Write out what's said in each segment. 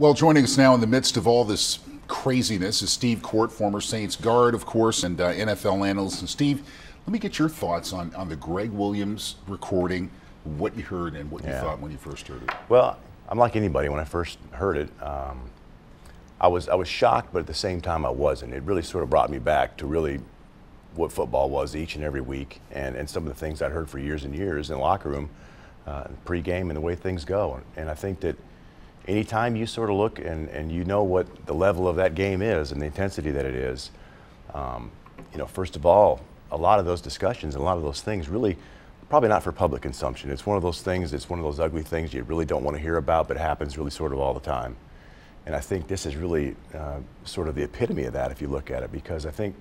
Well, joining us now in the midst of all this craziness is Steve Korte, former Saints guard, of course, and NFL analyst. And Steve, let me get your thoughts on the Greg Williams recording, what you heard and what you thought when you first heard it. Well, I'm like anybody. When I first heard it, I was shocked, but at the same time I wasn't. It really sort of brought me back to really what football was each and every week, and some of the things I'd heard for years and years in the locker room, pre-game, and the way things go. And I think that anytime you sort of look and you know what the level of that game is and the intensity that it is, first of all, a lot of those discussions and a lot of those things really probably not for public consumption. It's one of those things, it's one of those ugly things you really don't want to hear about, but it happens really sort of all the time. And I think this is really sort of the epitome of that if you look at it, because I think,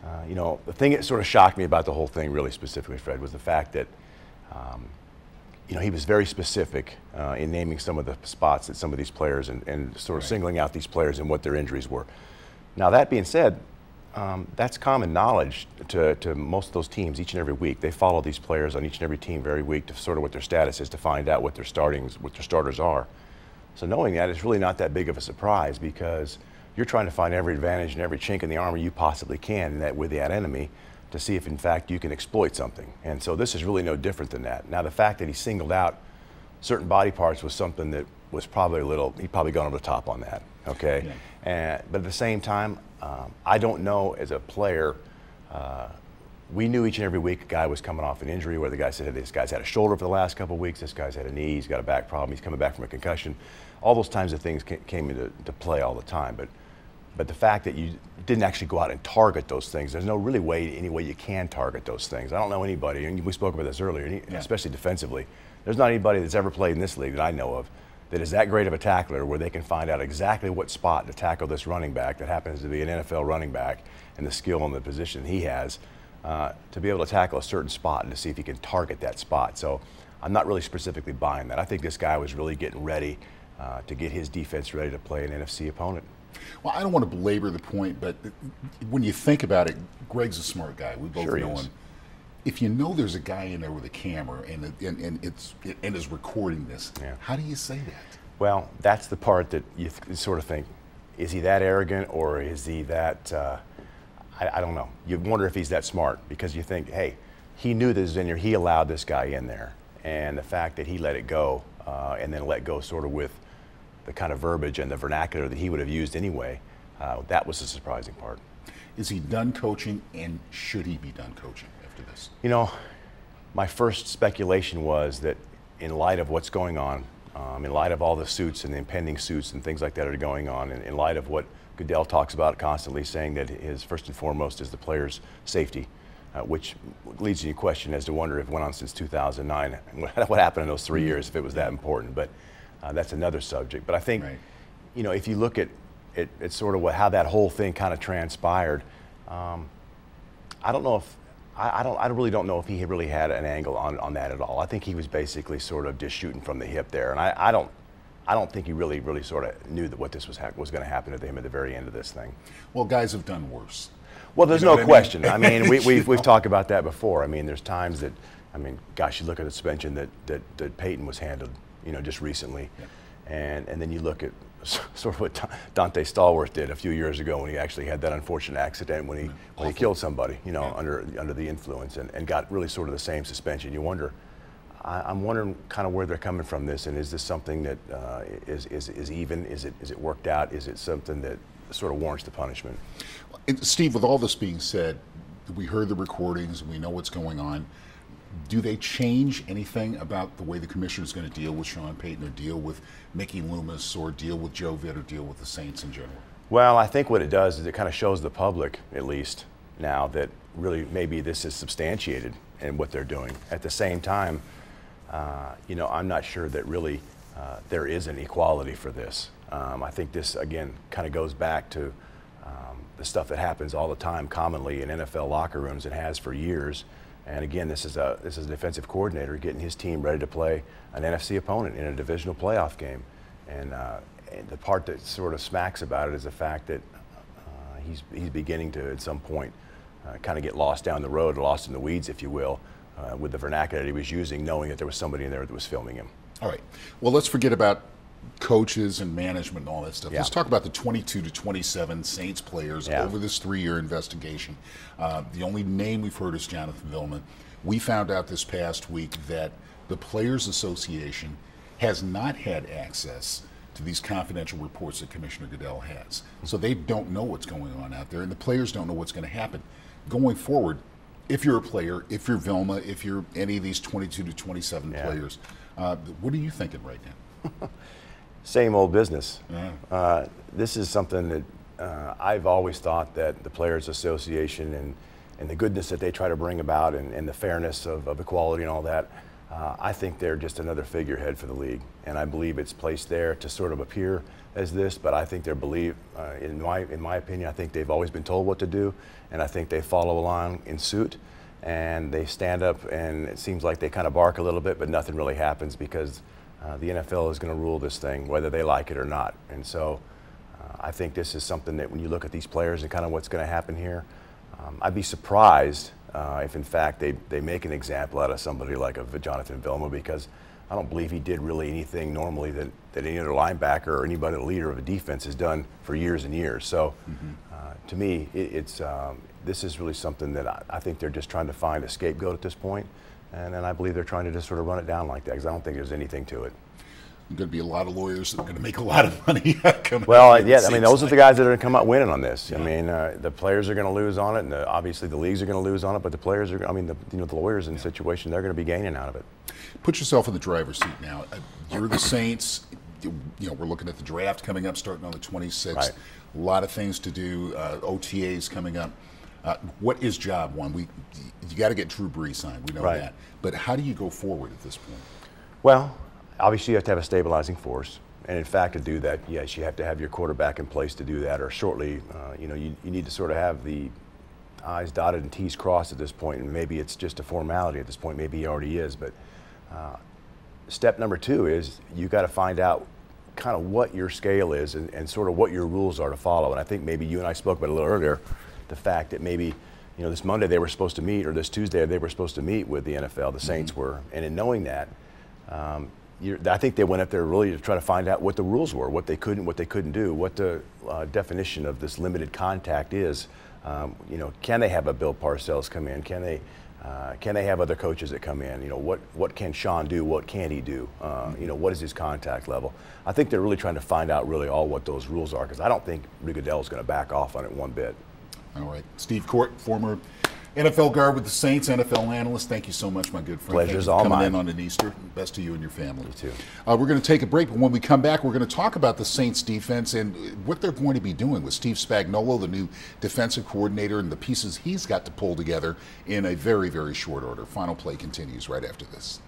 the thing that sort of shocked me about the whole thing really specifically, Fred, was the fact that he was very specific in naming some of the spots that some of these players and sort of singling out these players and what their injuries were. Now, that being said, that's common knowledge to most of those teams each and every week. They follow these players on each and every team every week to sort of what their status is, to find out what their starters are. So knowing that is really not that big of a surprise, because you're trying to find every advantage and every chink in the armor you possibly can with that enemy to see if in fact you can exploit something. And so this is really no different than that. Now, the fact that he singled out certain body parts was something that was probably he probably gone over the top on that, okay? Yeah. But at the same time, I don't know as a player, we knew each and every week a guy was coming off an injury where the guy said, this guy's had a shoulder for the last couple of weeks, this guy's had a knee, he's got a back problem, he's coming back from a concussion. All those kinds of things came into play all the time. But the fact that you didn't actually go out and target those things, there's no really any way you can target those things. I don't know anybody, and we spoke about this earlier, especially defensively, there's not anybody that's ever played in this league that I know of that is that great of a tackler where they can find out exactly what spot to tackle this running back that happens to be an NFL running back, and the skill and the position he has to be able to tackle a certain spot and to see if he can target that spot. So I'm not really specifically buying that. I think this guy was really getting ready to get his defense ready to play an NFC opponent. Well, I don't want to belabor the point, but when you think about it, Greg's a smart guy. We both know him. If you know there's a guy in there with a camera and is recording this, how do you say that? Well, that's the part that you sort of think, is he that arrogant, or is he that, I don't know. You wonder if he's that smart, because you think, hey, he knew this was in there, he allowed this guy in there. And the fact that he let it go and then let go sort of with the kind of verbiage and the vernacular that he would have used anyway, that was the surprising part. Is he done coaching, and should he be done coaching after this? My first speculation was that in light of what's going on, in light of all the suits and the impending suits and things like that are going on, and in light of what Goodell talks about constantly, saying that his first and foremost is the player's safety, which leads you to question as to wonder if it went on since 2009, what happened in those 3 years, if it was that important. But that's another subject. But I think, if you look at sort of how that whole thing kind of transpired, I don't know if I really don't know if he really had an angle on that at all. I think he was basically sort of just shooting from the hip there, and I don't think he really sort of knew that what this was going to happen to him at the very end of this thing. Well, guys have done worse. Well, there's no question. I mean, we've talked about that before. I mean, there's times that, gosh, you look at the suspension that Peyton was handled, just recently, and then you look at sort of what Dante Stallworth did a few years ago when he actually had that unfortunate accident when he killed somebody, under the influence, and got really sort of the same suspension. You wonder. I'm wondering kind of where they're coming from this, and is this something that is even? Is it worked out? Is it something that sort of warrants the punishment? And Steve, with all this being said, we heard the recordings, we know what's going on. Do they change anything about the way the commissioner is going to deal with Sean Payton, or deal with Mickey Loomis, or deal with Joe Vitt, or deal with the Saints in general? Well, I think what it does is it kind of shows the public, at least now, that really maybe this is substantiated in what they're doing. At the same time, I'm not sure that really there is an equality for this. I think this, again, kind of goes back to the stuff that happens all the time commonly in NFL locker rooms and has for years. And again, this is a defensive coordinator getting his team ready to play an NFC opponent in a divisional playoff game. And the part that sort of smacks about it is the fact that he's beginning to, at some point, kind of get lost down the road, lost in the weeds, if you will, with the vernacular that he was using, knowing that there was somebody in there that was filming him. All right. Well, let's forget about coaches and management and all that stuff. Yeah. Let's talk about the 22 to 27 Saints players Yeah. over this 3-year investigation. The only name we've heard is Jonathan Vilma. We found out this past week that the Players Association has not had access to these confidential reports that Commissioner Goodell has. So they don't know what's going on out there, and the players don't know what's going to happen. Going forward, if you're a player, if you're Vilma, if you're any of these 22 to 27 players, what are you thinking right now? Same old business. Yeah. This is something that I've always thought that the Players Association and the goodness that they try to bring about and the fairness of equality and all that, I think they're just another figurehead for the league. And I believe it's placed there to sort of appear as this, but I think they're in my opinion, I think they've always been told what to do, and I think they follow along in suit, and they stand up, and it seems like they kind of bark a little bit, but nothing really happens because the NFL is going to rule this thing, whether they like it or not. And so I think this is something that when you look at these players and kind of what's going to happen here, I'd be surprised if in fact they make an example out of somebody like a Jonathan Vilma, because I don't believe he did really anything normally that any other linebacker or anybody, the leader of a defense, has done for years and years. So to me, this is really something that I think they're just trying to find a scapegoat at this point. And I believe they're trying to just sort of run it down like that, because I don't think there's anything to it. There's going to be a lot of lawyers that are going to make a lot of money coming Well, out. yeah, I mean, those are the guys that are going to come out winning on this. Yeah. I mean, the players are going to lose on it, and obviously the leagues are going to lose on it, but the players are, I mean, the lawyers in the situation, they're going to be gaining out of it. Put yourself in the driver's seat now. You're the Saints. We're looking at the draft coming up, starting on the 26th. Right. A lot of things to do. OTAs coming up. What is job one? You got to get Drew Brees signed. We know that. But how do you go forward at this point? Well, obviously you have to have a stabilizing force, and in fact, to do that, yes, you have to have your quarterback in place to do that, or shortly, you need to sort of have the I's dotted and T's crossed at this point, and maybe it's just a formality at this point. Maybe he already is, but step number 2 is you got to find out kind of what your scale is and sort of what your rules are to follow. And I think maybe you and I spoke about it a little earlier, the fact that maybe this Monday they were supposed to meet, or this Tuesday they were supposed to meet with the NFL, the Saints were, and in knowing that, I think they went up there really to try to find out what the rules were, what they couldn't do, what the definition of this limited contact is. Can they have a Bill Parcells come in? Can they have other coaches that come in? What can Sean do? What can't he do? What is his contact level? I think they're really trying to find out really all what those rules are, because I don't think Goodell is going to back off on it one bit. All right. Steve Korte, former NFL guard with the Saints, NFL analyst. Thank you so much, my good friend. Pleasure's all mine. Coming in on an Easter. Best to you and your family. You too. We're going to take a break, but when we come back, we're going to talk about the Saints defense and what they're going to be doing with Steve Spagnuolo, the new defensive coordinator, and the pieces he's got to pull together in a very, very short order. Final Play continues right after this.